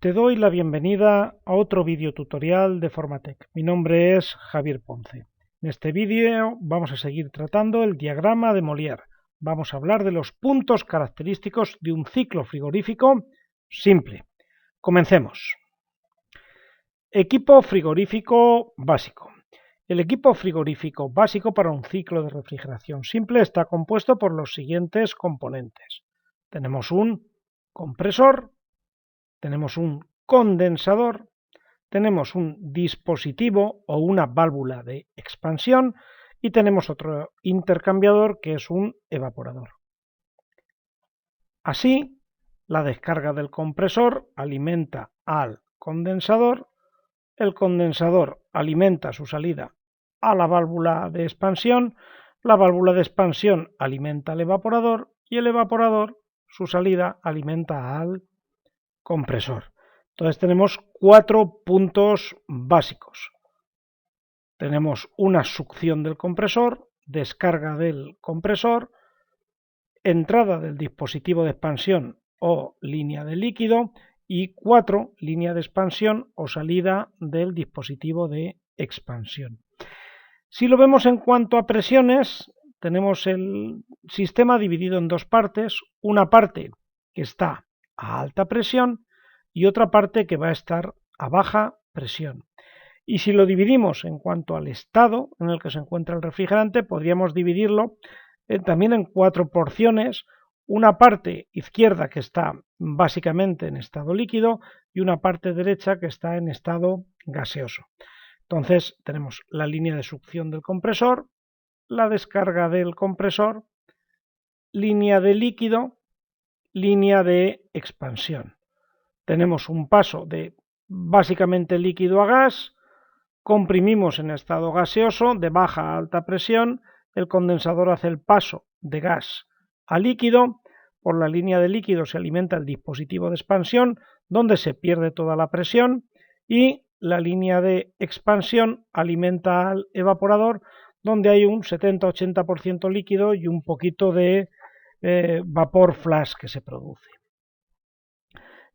Te doy la bienvenida a otro vídeo tutorial de Formatec. Mi nombre es Javier Ponce. En este vídeo vamos a seguir tratando el diagrama de Molière. Vamos a hablar de los puntos característicos de un ciclo frigorífico simple. Comencemos. Equipo frigorífico básico. El equipo frigorífico básico para un ciclo de refrigeración simple está compuesto por los siguientes componentes. Tenemos un compresor, tenemos un condensador, tenemos un dispositivo o una válvula de expansión y tenemos otro intercambiador que es un evaporador. Así, la descarga del compresor alimenta al condensador, el condensador alimenta su salida a la válvula de expansión, la válvula de expansión alimenta al evaporador y el evaporador, su salida, alimenta al compresor. Entonces tenemos 4 puntos básicos. Tenemos una succión del compresor, descarga del compresor, entrada del dispositivo de expansión o línea de líquido y 4, línea de expansión o salida del dispositivo de expansión. Si lo vemos en cuanto a presiones, tenemos el sistema dividido en dos partes, una parte que está a alta presión y otra parte que va a estar a baja presión. Y si lo dividimos en cuanto al estado en el que se encuentra el refrigerante, podríamos dividirlo también en 4 porciones, una parte izquierda que está básicamente en estado líquido y una parte derecha que está en estado gaseoso. Entonces tenemos la línea de succión del compresor, la descarga del compresor, línea de líquido, línea de expansión. Tenemos un paso de básicamente líquido a gas, comprimimos en estado gaseoso de baja a alta presión, el condensador hace el paso de gas a líquido, por la línea de líquido se alimenta el dispositivo de expansión, donde se pierde toda la presión, y la línea de expansión alimenta al evaporador, donde hay un 70-80% líquido y un poquito de vapor flash que se produce.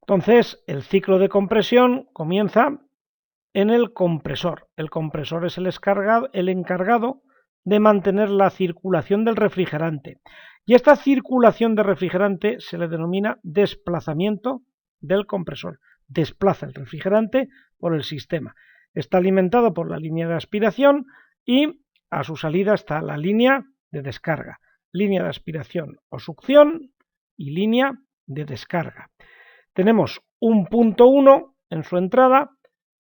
Entonces, el ciclo de compresión comienza en el compresor. El compresor es el encargado de mantener la circulación del refrigerante. Y esta circulación de refrigerante se le denomina desplazamiento del compresor. Desplaza el refrigerante por el sistema. Está alimentado por la línea de aspiración y a su salida está la línea de descarga. Línea de aspiración o succión y línea de descarga. Tenemos un punto 1 en su entrada,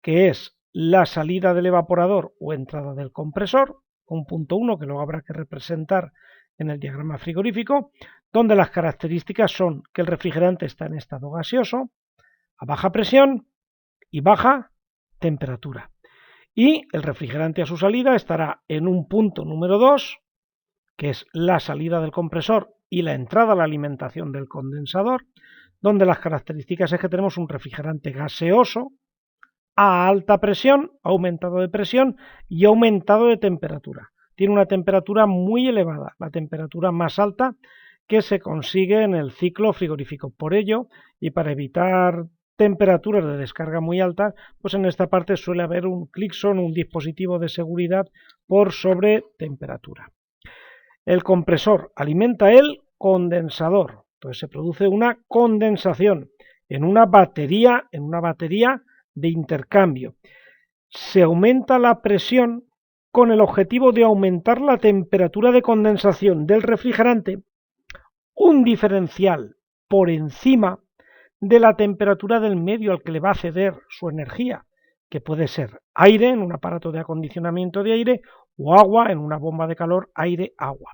que es la salida del evaporador o entrada del compresor, un punto 1 que luego habrá que representar en el diagrama frigorífico, donde las características son que el refrigerante está en estado gaseoso, a baja presión y baja temperatura. Y el refrigerante a su salida estará en un punto número 2, que es la salida del compresor y la entrada a la alimentación del condensador, donde las características es que tenemos un refrigerante gaseoso a alta presión, aumentado de presión y aumentado de temperatura. Tiene una temperatura muy elevada, la temperatura más alta que se consigue en el ciclo frigorífico. Por ello, y para evitar temperaturas de descarga muy altas, pues en esta parte suele haber un Clixon, un dispositivo de seguridad por sobretemperatura. El compresor alimenta el condensador, entonces se produce una condensación en una batería de intercambio. Se aumenta la presión con el objetivo de aumentar la temperatura de condensación del refrigerante, un diferencial por encima de la temperatura del medio al que le va a ceder su energía, que puede ser aire en un aparato de acondicionamiento de aire o agua en una bomba de calor aire-agua,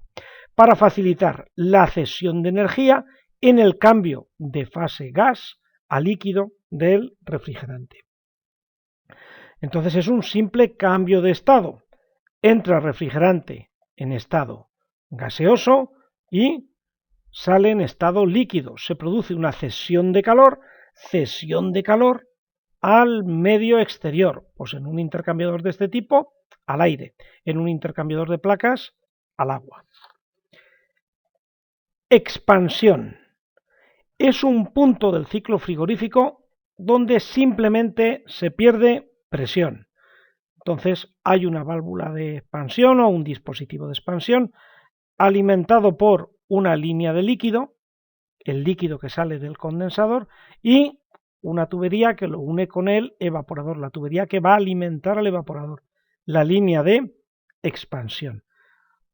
para facilitar la cesión de energía en el cambio de fase gas a líquido del refrigerante. Entonces es un simple cambio de estado. Entra el refrigerante en estado gaseoso y sale en estado líquido. Se produce una cesión de calor al medio exterior, pues en un intercambiador de este tipo, al aire, en un intercambiador de placas, al agua. Expansión. Es un punto del ciclo frigorífico donde simplemente se pierde presión. Entonces hay una válvula de expansión o un dispositivo de expansión alimentado por una línea de líquido, el líquido que sale del condensador, y una tubería que lo une con el evaporador, la tubería que va a alimentar al evaporador, la línea de expansión.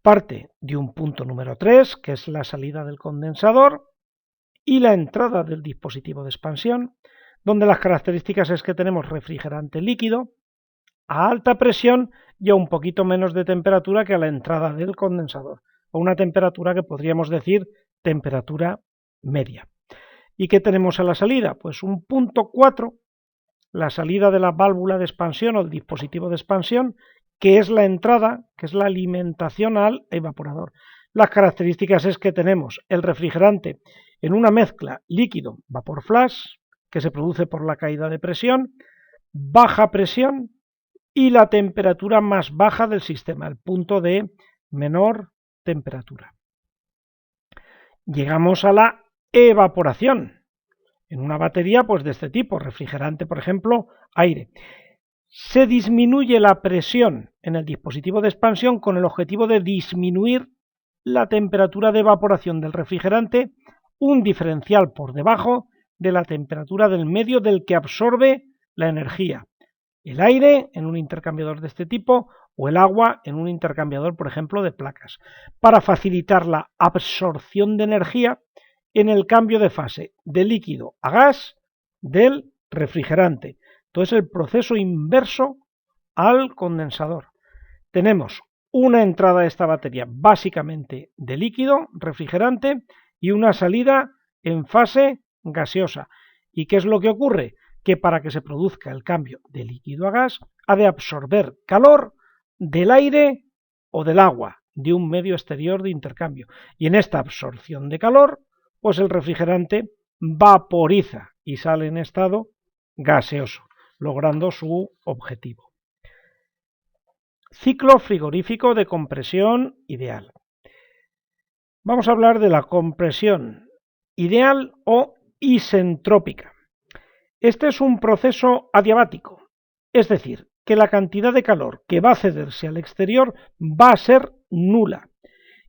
Parte de un punto número 3, que es la salida del condensador, y la entrada del dispositivo de expansión, donde las características es que tenemos refrigerante líquido a alta presión y a un poquito menos de temperatura que a la entrada del condensador, a una temperatura que podríamos decir temperatura media. ¿Y qué tenemos a la salida? Pues un punto 4, la salida de la válvula de expansión o el dispositivo de expansión, que es la entrada, que es la alimentación al evaporador. Las características es que tenemos el refrigerante en una mezcla líquido-vapor flash, que se produce por la caída de presión, baja presión y la temperatura más baja del sistema, el punto de menor temperatura. Llegamos a la evaporación. En una batería pues de este tipo, refrigerante por ejemplo, aire. Se disminuye la presión en el dispositivo de expansión con el objetivo de disminuir la temperatura de evaporación del refrigerante, un diferencial por debajo de la temperatura del medio del que absorbe la energía. El aire en un intercambiador de este tipo o el agua en un intercambiador, por ejemplo, de placas, para facilitar la absorción de energía en el cambio de fase de líquido a gas del refrigerante. Entonces el proceso inverso al condensador. Tenemos una entrada de esta batería básicamente de líquido, refrigerante, y una salida en fase gaseosa. ¿Y qué es lo que ocurre? Que para que se produzca el cambio de líquido a gas ha de absorber calor del aire o del agua, de un medio exterior de intercambio. Y en esta absorción de calor, pues el refrigerante vaporiza y sale en estado gaseoso, logrando su objetivo. Ciclo frigorífico de compresión ideal. Vamos a hablar de la compresión ideal o isentrópica. Este es un proceso adiabático, es decir, que la cantidad de calor que va a cederse al exterior va a ser nula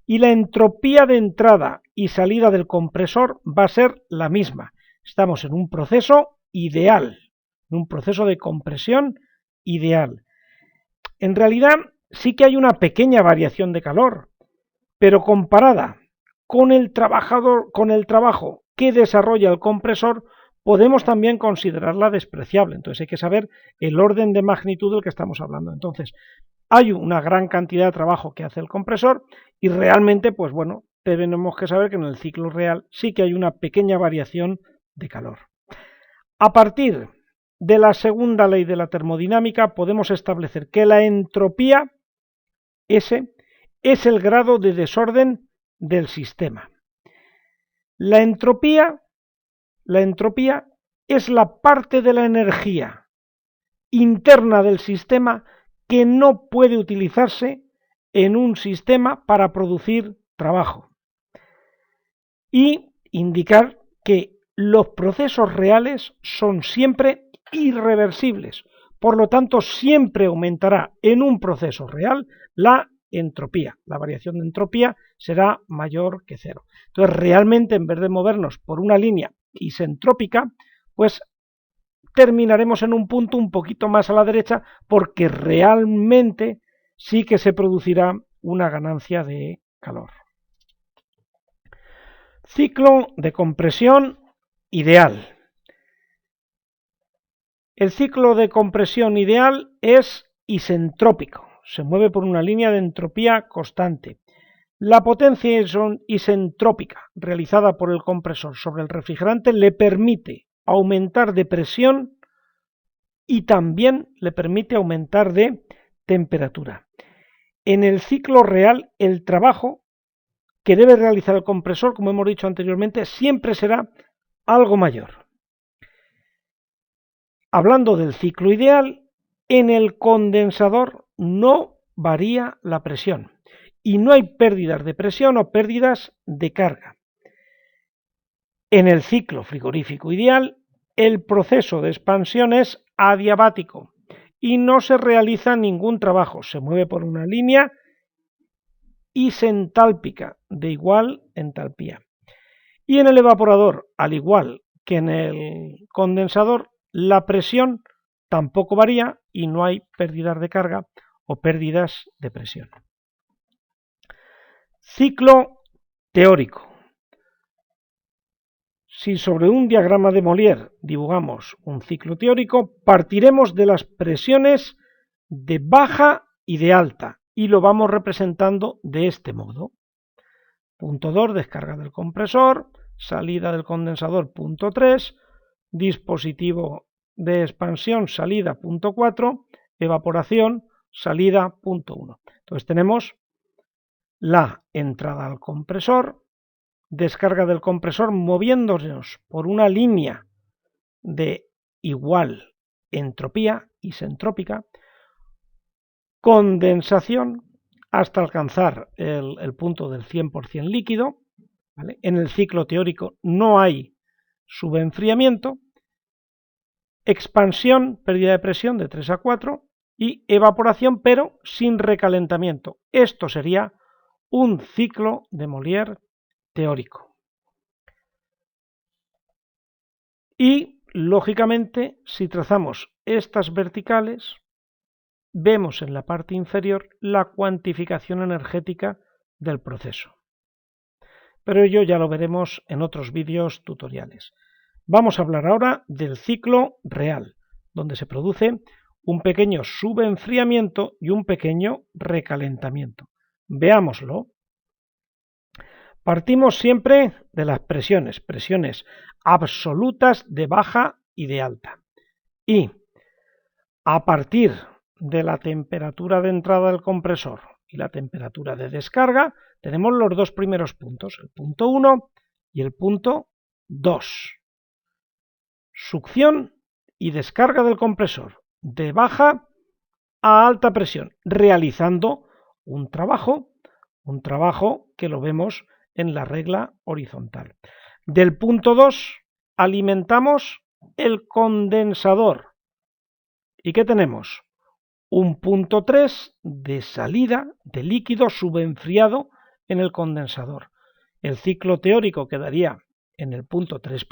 y la entropía de entrada y salida del compresor va a ser la misma. Estamos en un proceso ideal, en un proceso de compresión ideal. En realidad sí que hay una pequeña variación de calor, pero comparada con el trabajo que desarrolla el compresor, podemos también considerarla despreciable. Entonces hay que saber el orden de magnitud del que estamos hablando. Entonces hay una gran cantidad de trabajo que hace el compresor y realmente, pues bueno, tenemos que saber que en el ciclo real sí que hay una pequeña variación de calor. A partir de la segunda ley de la termodinámica podemos establecer que la entropía, S, es el grado de desorden del sistema. La entropía es la parte de la energía interna del sistema que no puede utilizarse en un sistema para producir trabajo. Y indicar que los procesos reales son siempre irreversibles, por lo tanto siempre aumentará en un proceso real la entropía, la variación de entropía será mayor que cero. Entonces realmente en vez de movernos por una línea isentrópica, pues terminaremos en un punto un poquito más a la derecha porque realmente sí que se producirá una ganancia de calor. Ciclo de compresión ideal. El ciclo de compresión ideal es isentrópico, se mueve por una línea de entropía constante. La potencia isentrópica realizada por el compresor sobre el refrigerante le permite aumentar de presión y también le permite aumentar de temperatura. En el ciclo real, el trabajo que debe realizar el compresor, como hemos dicho anteriormente, siempre será algo mayor. Hablando del ciclo ideal, en el condensador no varía la presión y no hay pérdidas de presión o pérdidas de carga. En el ciclo frigorífico ideal, el proceso de expansión es adiabático y no se realiza ningún trabajo, se mueve por una línea isentálpica de igual entalpía. Y en el evaporador, al igual que en el condensador, la presión tampoco varía y no hay pérdidas de carga o pérdidas de presión. Ciclo teórico. Si sobre un diagrama de Molière dibujamos un ciclo teórico, partiremos de las presiones de baja y de alta y lo vamos representando de este modo. Punto 2, descarga del compresor, salida del condensador, punto 3, dispositivo de expansión, salida, punto 4, evaporación, salida, punto 1. Entonces tenemos la entrada al compresor, descarga del compresor moviéndonos por una línea de igual entropía isentrópica, condensación hasta alcanzar el punto del 100% líquido, ¿vale? En el ciclo teórico no hay subenfriamiento, expansión, pérdida de presión de 3 a 4 y evaporación pero sin recalentamiento. Esto sería un ciclo de Molière teórico. Y, lógicamente, si trazamos estas verticales, vemos en la parte inferior la cuantificación energética del proceso. Pero ello ya lo veremos en otros vídeos tutoriales. Vamos a hablar ahora del ciclo real, donde se produce un pequeño subenfriamiento y un pequeño recalentamiento. Veámoslo. Partimos siempre de las presiones absolutas de baja y de alta. Y a partir de la temperatura de entrada del compresor y la temperatura de descarga, tenemos los dos primeros puntos, el punto 1 y el punto 2. Succión y descarga del compresor de baja a alta presión, realizando un trabajo que lo vemos en la regla horizontal. Del punto 2 alimentamos el condensador. ¿Y qué tenemos? Un punto 3 de salida de líquido subenfriado en el condensador. El ciclo teórico quedaría en el punto 3'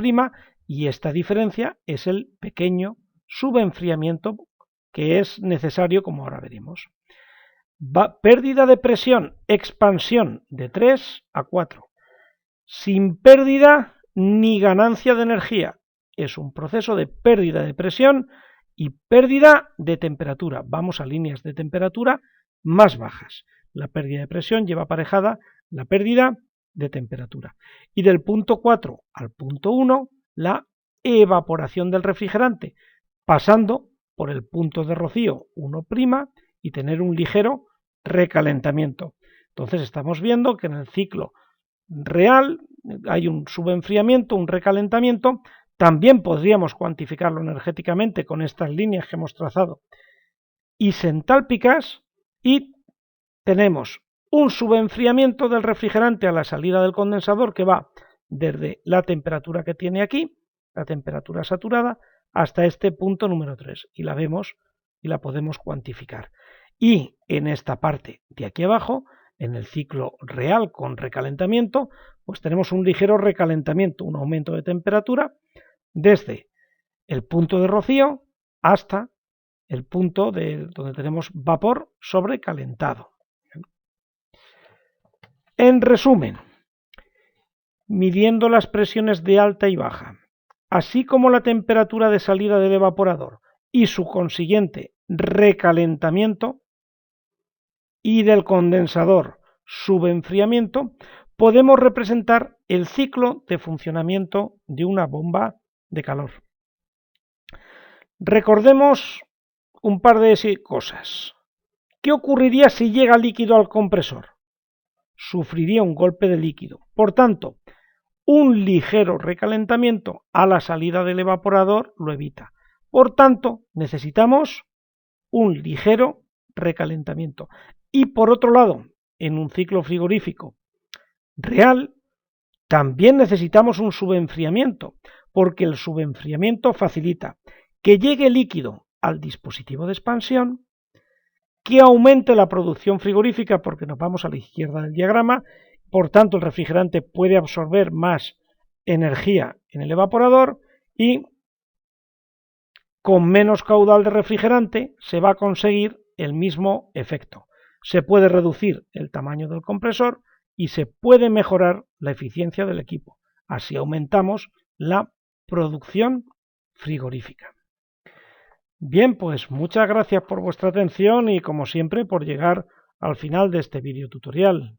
y esta diferencia es el pequeño subenfriamiento que es necesario, como ahora veremos. Pérdida de presión, expansión de 3 a 4, sin pérdida ni ganancia de energía. Es un proceso de pérdida de presión y pérdida de temperatura. Vamos a líneas de temperatura más bajas. La pérdida de presión lleva aparejada la pérdida de temperatura. Y del punto 4 al punto 1, la evaporación del refrigerante, pasando por el punto de rocío 1' y tener un ligero recalentamiento. Entonces estamos viendo que en el ciclo real hay un subenfriamiento, un recalentamiento. También podríamos cuantificarlo energéticamente con estas líneas que hemos trazado isentálpicas y tenemos un subenfriamiento del refrigerante a la salida del condensador que va desde la temperatura que tiene aquí, la temperatura saturada, hasta este punto número 3 y la vemos y la podemos cuantificar. Y en esta parte de aquí abajo, en el ciclo real con recalentamiento, pues tenemos un ligero recalentamiento, un aumento de temperatura desde el punto de rocío hasta el punto donde tenemos vapor sobrecalentado. En resumen, midiendo las presiones de alta y baja, así como la temperatura de salida del evaporador y su consiguiente recalentamiento, y del condensador subenfriamiento, podemos representar el ciclo de funcionamiento de una bomba de calor. Recordemos un par de cosas. ¿Qué ocurriría si llega líquido al compresor? Sufriría un golpe de líquido. Por tanto, un ligero recalentamiento a la salida del evaporador lo evita. Por tanto, necesitamos un ligero recalentamiento. Y por otro lado, en un ciclo frigorífico real, también necesitamos un subenfriamiento, porque el subenfriamiento facilita que llegue líquido al dispositivo de expansión, que aumente la producción frigorífica, porque nos vamos a la izquierda del diagrama, por tanto el refrigerante puede absorber más energía en el evaporador y con menos caudal de refrigerante se va a conseguir el mismo efecto. Se puede reducir el tamaño del compresor y se puede mejorar la eficiencia del equipo. Así aumentamos la producción frigorífica. Bien, pues muchas gracias por vuestra atención y como siempre por llegar al final de este vídeo tutorial.